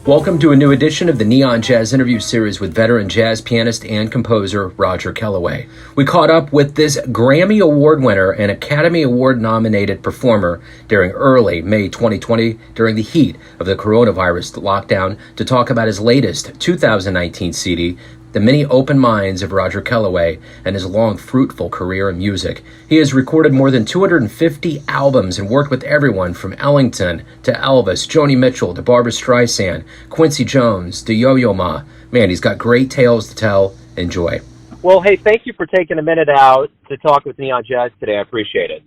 Welcome to a new edition of the Neon Jazz interview series with veteran jazz pianist and composer Roger Kellaway. We caught up with this Grammy Award winner and Academy Award nominated performer during early May 2020 during the heat of the Coronavirus Lockdown to talk about his latest 2019 CD, The Many Open Minds of Roger Kellaway, and his long, fruitful career in music. He has recorded more than 250 albums and worked with everyone from Ellington to Elvis, Joni Mitchell to Barbra Streisand, Quincy Jones to Yo-Yo Ma. Man, he's got great tales to tell. Enjoy. Well, hey, thank you for taking a minute out to talk with Neon Jazz today. I appreciate it.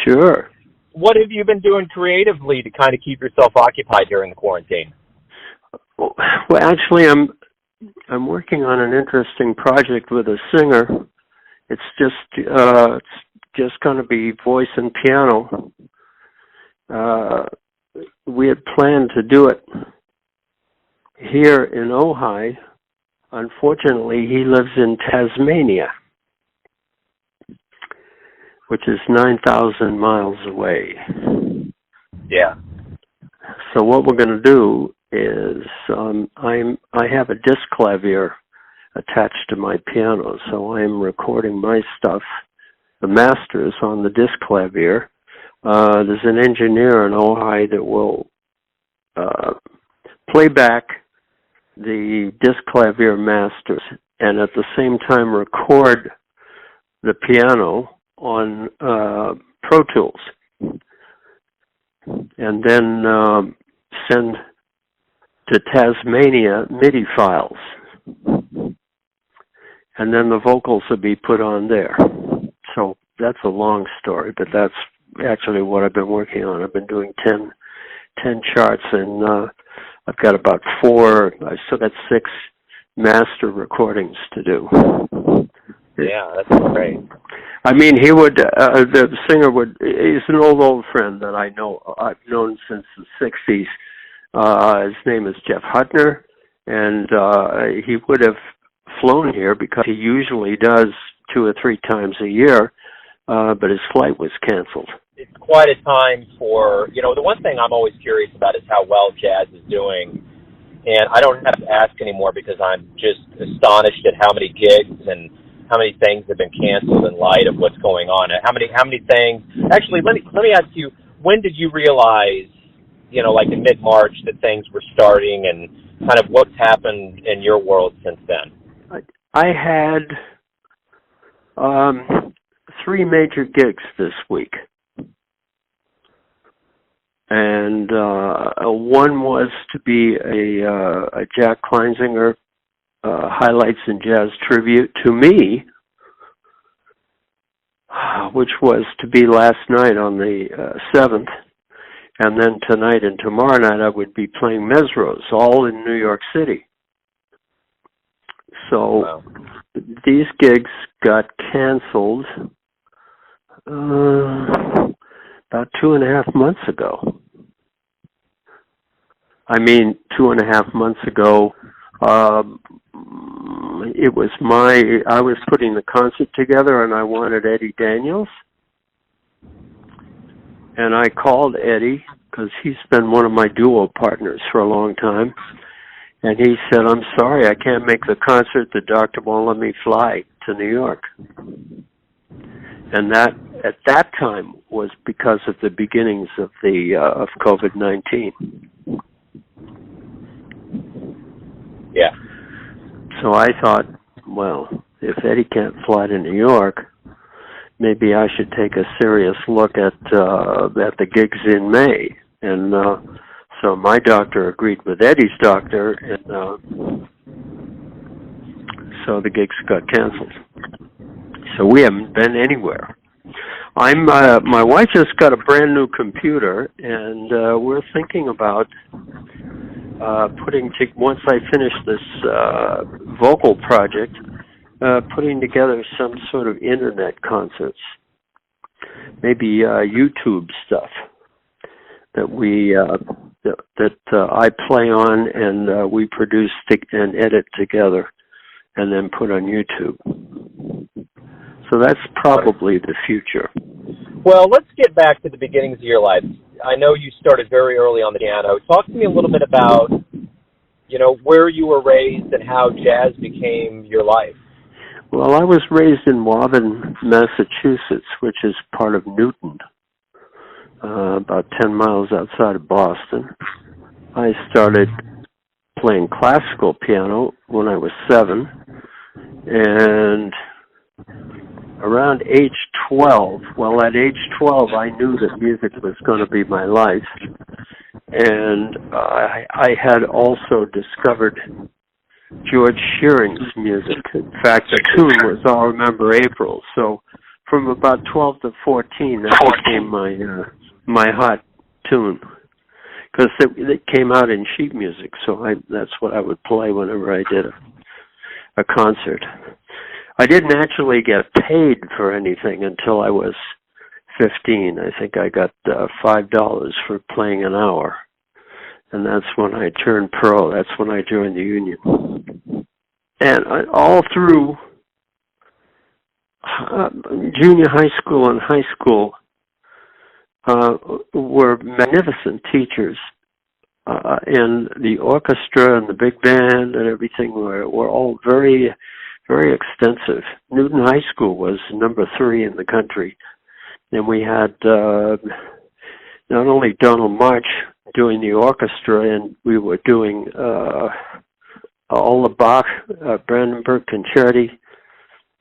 Sure. What have you been doing creatively to kind of keep yourself occupied during the quarantine? Well, actually, I'm working on an interesting project with a singer. It's just going to be voice and piano. We had planned to do it here in Ojai. Unfortunately, he lives in Tasmania, which is 9,000 miles away. Yeah. So what we're going to do is I have a disc clavier attached to my piano, so I'm recording my stuff, the masters, on the disc clavier. There's an engineer in Ojai that will play back the disc clavier masters and at the same time record the piano on Pro Tools, and then send to Tasmania MIDI files, and then the vocals will be put on there. So that's a long story, but that's actually what I've been working on. I've been doing 10 charts, and I've got about 4, I still got 6 master recordings to do. Yeah, that's great. I mean, he would, the singer would, he's an old friend that I know, I've known since the 60s. His name is Jeff Hutner, and he would have flown here because he usually does 2 or 3 times a year, but his flight was canceled. It's quite a time for, the one thing I'm always curious about is how well jazz is doing. And I don't have to ask anymore because I'm just astonished at how many gigs and how many things have been canceled in light of what's going on. And how many things, actually, let me ask you, when did you realize, like in mid-March, that things were starting, and kind of what's happened in your world since then? I had 3 major gigs this week. And one was to be a Jack Kleinsinger Highlights in Jazz tribute to me, which was to be last night on the 7th. And then tonight and tomorrow night I would be playing Mesros, all in New York City. So wow. These gigs got canceled about 2.5 months ago. I mean, 2.5 months ago, it was I was putting the concert together, and I wanted Eddie Daniels. And I called Eddie, because he's been one of my duo partners for a long time. And he said, "I'm sorry, I can't make the concert. The doctor won't let me fly to New York." And that, at that time, was because of the beginnings of of COVID-19. Yeah. So I thought, well, if Eddie can't fly to New York, maybe I should take a serious look at the gigs in May. And so my doctor agreed with Eddie's doctor, and so the gigs got canceled. So we haven't been anywhere. My wife just got a brand new computer, and we're thinking about once I finish this vocal project, putting together some sort of internet concerts, maybe YouTube stuff that we I play on, and we produce and edit together, and then put on YouTube. So that's probably the future. Well, let's get back to the beginnings of your life. I know you started very early on the piano. Talk to me a little bit about where you were raised and how jazz became your life. Well, I was raised in Waban, Massachusetts, which is part of Newton, about 10 miles outside of Boston. I started playing classical piano when I was 7, and around age 12, at age 12, I knew that music was going to be my life, and I had also discovered George Shearing's music. In fact, the tune was "I'll Remember April." So, from about 12 to 14, that became my hot tune, because it came out in sheet music. So that's what I would play whenever I did a concert. I didn't actually get paid for anything until I was 15. I think I got $5 for playing an hour. And that's when I turned pro. That's when I joined the union. And all through junior high school and high school were magnificent teachers. And the orchestra and the big band and everything were all very, very extensive. Newton High School was number 3 in the country. And we had not only Donald March doing the orchestra, and we were doing all the Bach, Brandenburg Concerti,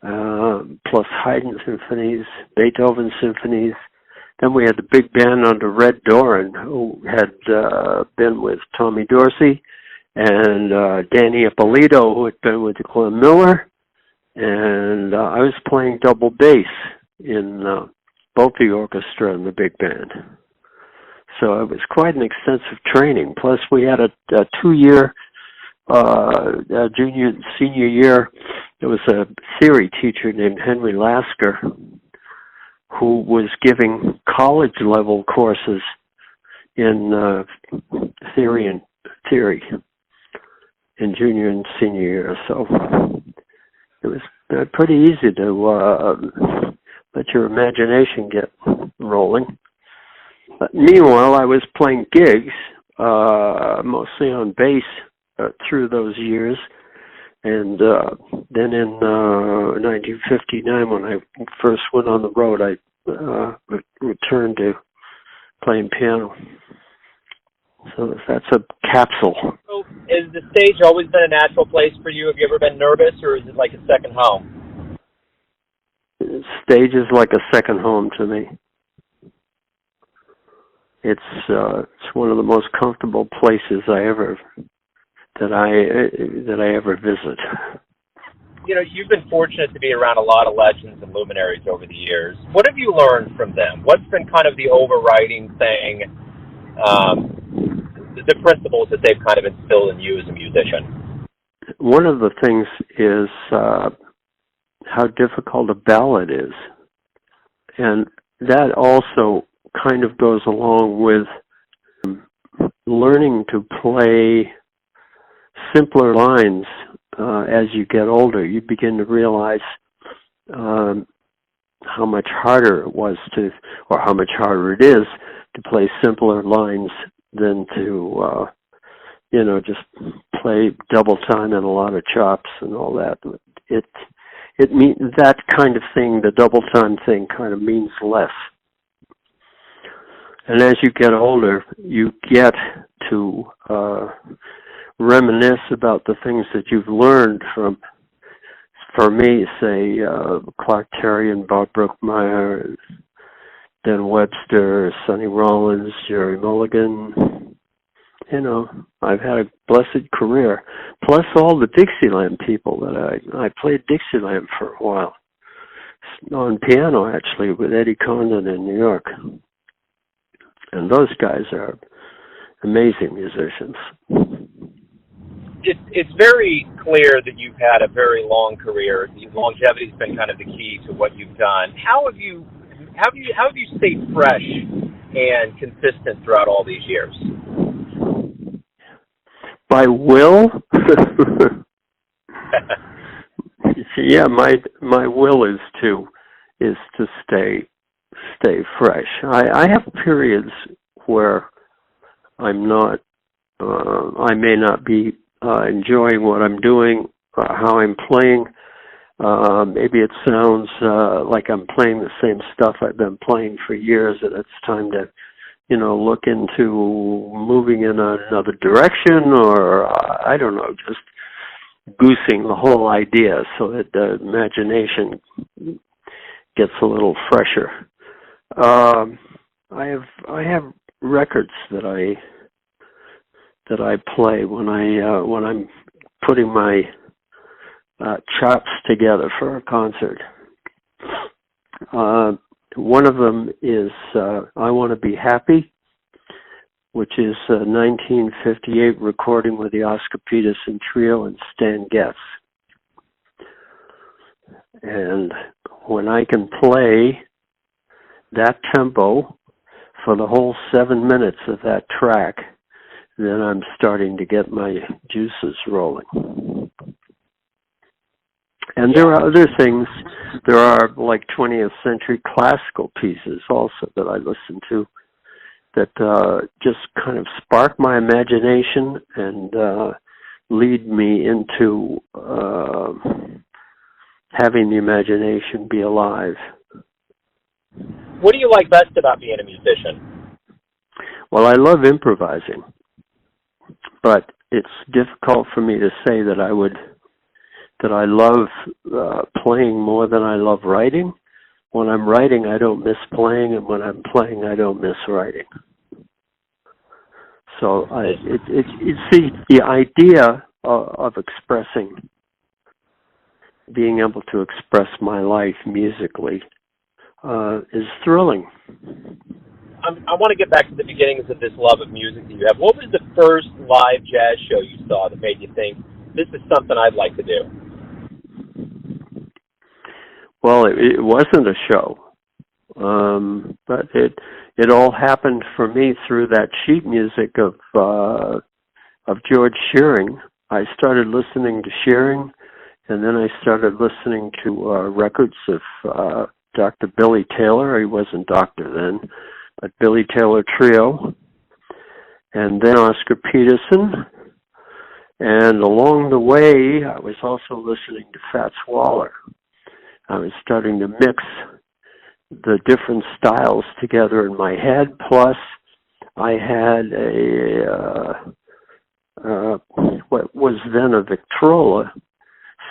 plus Haydn symphonies, Beethoven symphonies. Then we had the big band under Red Doran, who had been with Tommy Dorsey, and Danny Ippolito, who had been with Glenn Miller, and I was playing double bass in both the orchestra and the big band. So it was quite an extensive training. Plus, we had a 2-year junior and senior year. There was a theory teacher named Henry Lasker who was giving college-level courses in theory in junior and senior year. So it was pretty easy to let your imagination get rolling. But meanwhile, I was playing gigs, mostly on bass through those years. And then in 1959, when I first went on the road, I returned to playing piano. So that's a capsule. So has the stage always been a natural place for you? Have you ever been nervous, or is it like a second home? Stage is like a second home to me. It's one of the most comfortable places that I ever visit. You've been fortunate to be around a lot of legends and luminaries over the years. What have you learned from them? What's been kind of the overriding thing, the principles that they've kind of instilled in you as a musician? One of the things is how difficult a ballad is. And that also kind of goes along with learning to play simpler lines. As you get older, you begin to realize how much harder it was or how much harder it is to play simpler lines than to, just play double time and a lot of chops and all that. It means that kind of thing, the double time thing, kind of means less. And as you get older, you get to reminisce about the things that you've learned from, for me, say, Clark Terry and Bob Brookmeyer, Dan Webster, Sonny Rollins, Jerry Mulligan. I've had a blessed career. Plus all the Dixieland people that I played Dixieland for a while. On piano, actually, with Eddie Condon in New York. And those guys are amazing musicians. It's very clear that you've had a very long career. Longevity's been kind of the key to what you've done. How have you stayed fresh and consistent throughout all these years? By will? Yeah, my will is to stay fresh. I have periods where I'm not. I may not be enjoying what I'm doing, how I'm playing. Maybe it sounds like I'm playing the same stuff I've been playing for years, and it's time to, look into moving in another direction, or I don't know, just goosing the whole idea so that the imagination gets a little fresher. I have records that I play when I'm putting my chops together for a concert. One of them is I Want to Be Happy, which is a 1958 recording with the Oscar Peterson Trio and Stan Getz. And when I can play that tempo for the whole 7 minutes of that track, then I'm starting to get my juices rolling. And there are other things. There are like 20th century classical pieces also that I listen to that just kind of spark my imagination and lead me into having the imagination be alive. What do you like best about being a musician? Well, I love improvising, but it's difficult for me to say that I love playing more than I love writing. When I'm writing, I don't miss playing, and when I'm playing, I don't miss writing. So it's the idea of expressing, being able to express my life musically is thrilling. I want to get back to the beginnings of this love of music that you have. What was the first live jazz show you saw that made you think, this is something I'd like to do? Well, it wasn't a show, but it all happened for me through that sheet music of George Shearing. I started listening to Shearing, and then I started listening to records of Dr. Billy Taylor. He wasn't doctor then, but Billy Taylor Trio, and then Oscar Peterson. And along the way, I was also listening to Fats Waller. I was starting to mix the different styles together in my head. Plus, I had what was then a Victrola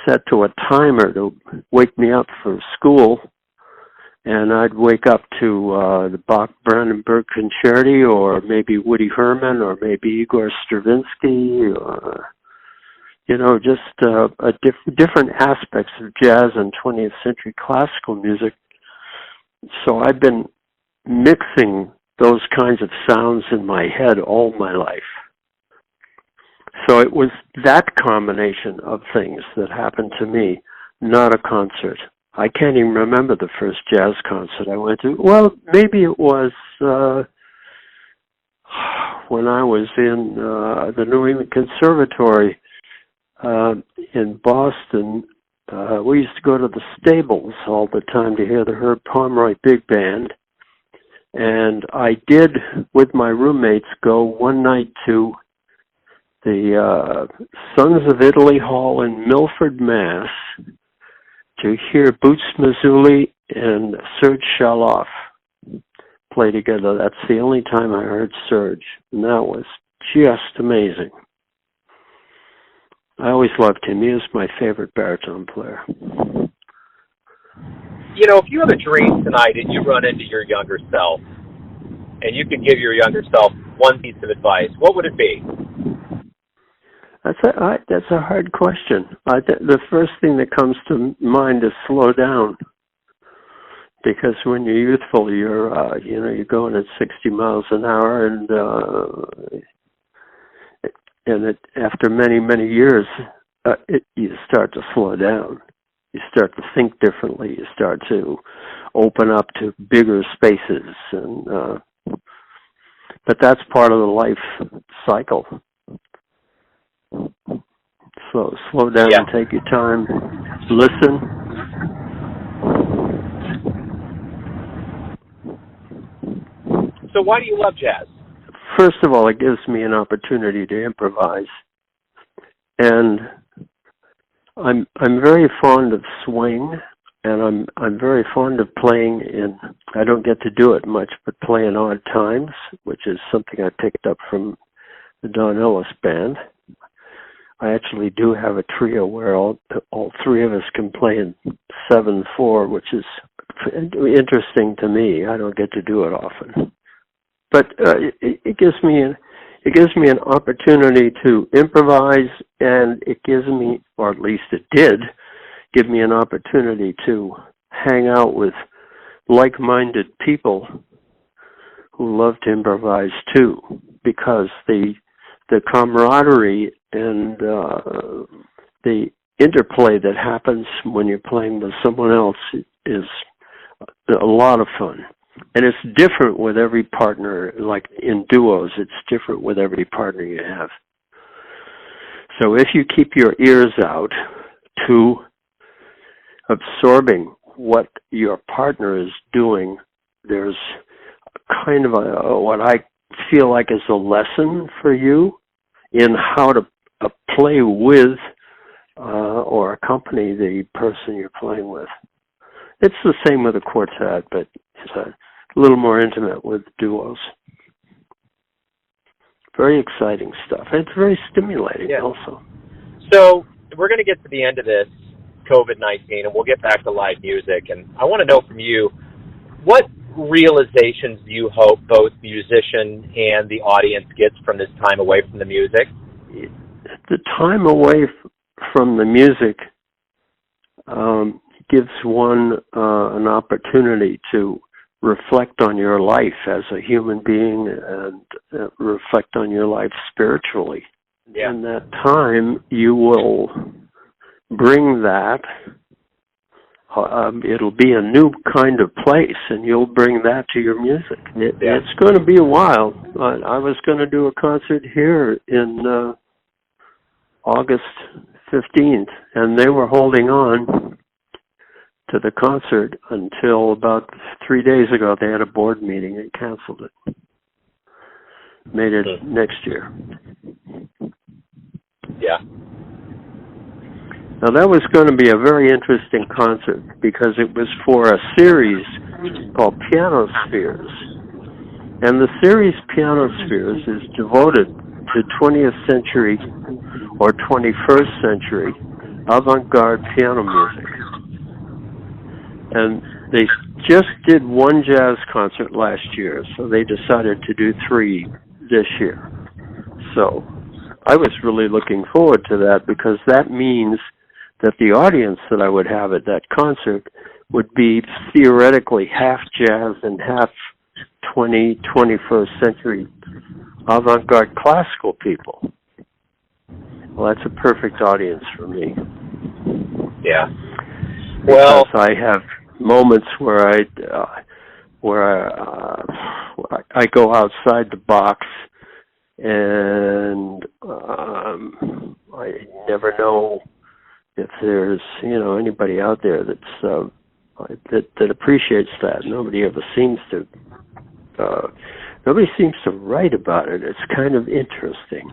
set to a timer to wake me up for school. And I'd wake up to the Bach-Brandenburg Concerti, or maybe Woody Herman, or maybe Igor Stravinsky, or just different aspects of jazz and 20th century classical music. So I've been mixing those kinds of sounds in my head all my life. So it was that combination of things that happened to me, not a concert. I can't even remember the first jazz concert I went to. Well, maybe it was when I was in the New England Conservatory in Boston. We used to go to the Stables all the time to hear the Herb Pomeroy Big Band. And I did, with my roommates, go one night to the Sons of Italy Hall in Milford, Mass., to hear Boots Mazzulli and Serge Chaloff play together. That's the only time I heard Serge, and that was just amazing. I always loved him. He was my favorite baritone player. If you have a dream tonight and you run into your younger self, and you could give your younger self one piece of advice, what would it be? That's a hard question. The first thing that comes to mind is slow down, because when you're youthful, you're going at 60 miles an hour, and after many years, you start to slow down. You start to think differently. You start to open up to bigger spaces, but that's part of the life cycle. Slow down and take your time. Listen. So why do you love jazz? First of all, it gives me an opportunity to improvise. And I'm very fond of swing, and I'm very fond of playing in. I don't get to do it much, but play in odd times, which is something I picked up from the Don Ellis band. I actually do have a trio where all three of us can play in 7/4, which is interesting to me. I don't get to do it often, but it gives me an opportunity to improvise, and it gives me, or at least it did, give me an opportunity to hang out with like-minded people who love to improvise too, because the camaraderie and the interplay that happens when you're playing with someone else is a lot of fun. And it's different with every partner. Like in duos, it's different with every partner you have. So if you keep your ears out to absorbing what your partner is doing, there's kind of what I feel like is a lesson for you in how to play with or accompany the person you're playing with. It's the same with a quartet, but it's a little more intimate with duos. Very exciting stuff. It's very stimulating also. So we're going to get to the end of this COVID-19, and we'll get back to live music. And I want to know from you, what realizations do you hope both musician and the audience gets from this time away from the music? The time away from the music gives one an opportunity to reflect on your life as a human being and reflect on your life spiritually. Yeah. In that time, you will bring that. It'll be a new kind of place, and you'll bring that to your music. It's going to be a while. I was going to do a concert here in August 15th, and they were holding on to the concert until about 3 days ago. They had a board meeting and canceled it. Made it next year. Yeah. Now that was going to be a very interesting concert because it was for a series called Pianospheres. And the series Pianospheres is devoted to 20th century or 21st century avant-garde piano music. And they just did one jazz concert last year, so they decided to do 3 this year. So I was really looking forward to that because that means that the audience that I would have at that concert would be theoretically half jazz and half 21st century avant-garde classical people. Well, that's a perfect audience for me. Yeah. Because I have moments where I go outside the box, and I never know if there's anybody out there that's that appreciates that. Nobody seems to write about it. It's kind of interesting.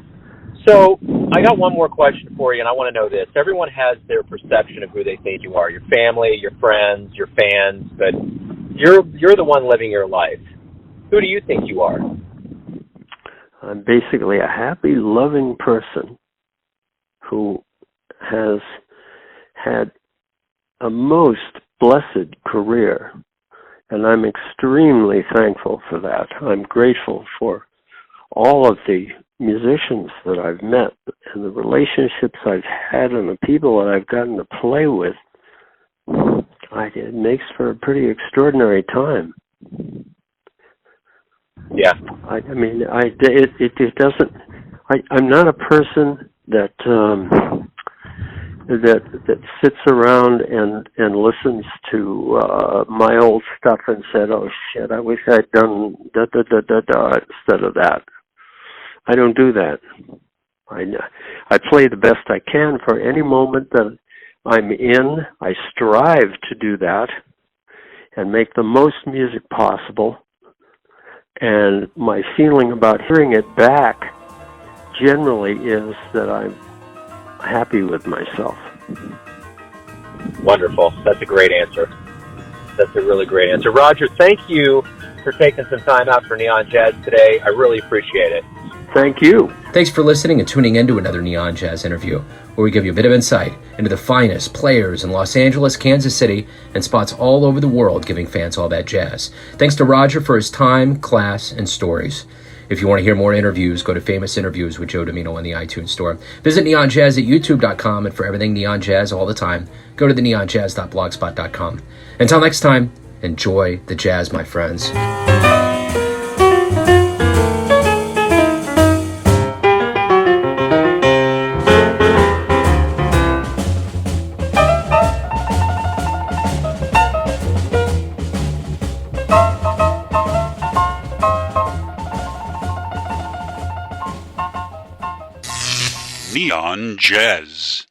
So I got one more question for you, and I want to know this. Everyone has their perception of who they think you are, your family, your friends, your fans, but you're the one living your life. Who do you think you are? I'm basically a happy, loving person who has had a most blessed career, and I'm extremely thankful for that. I'm grateful for all of the musicians that I've met and the relationships I've had and the people that I've gotten to play with. It makes for a pretty extraordinary time. Yeah. It doesn't. I'm not a person that sits around and listens to my old stuff and said, "Oh shit, I wish I'd done da da da da da" instead of that. I don't do that. I play the best I can for any moment that I'm in. I strive to do that and make the most music possible. And my feeling about hearing it back generally is that happy with myself. Wonderful. That's a great answer. That's a really great answer. Roger, thank you for taking some time out for Neon Jazz today. I really appreciate it. Thank you. Thanks for listening and tuning in to another Neon Jazz interview, where we give you a bit of insight into the finest players in Los Angeles, Kansas City, and spots all over the world, giving fans all that jazz. Thanks to Roger for his time, class, and stories. If you want to hear more interviews, go to Famous Interviews with Joe Domino on the iTunes Store. Visit neonjazz at youtube.com, and for everything Neon Jazz all the time, go to the neonjazz.blogspot.com. Until next time, enjoy the jazz, my friends. Neon Jazz.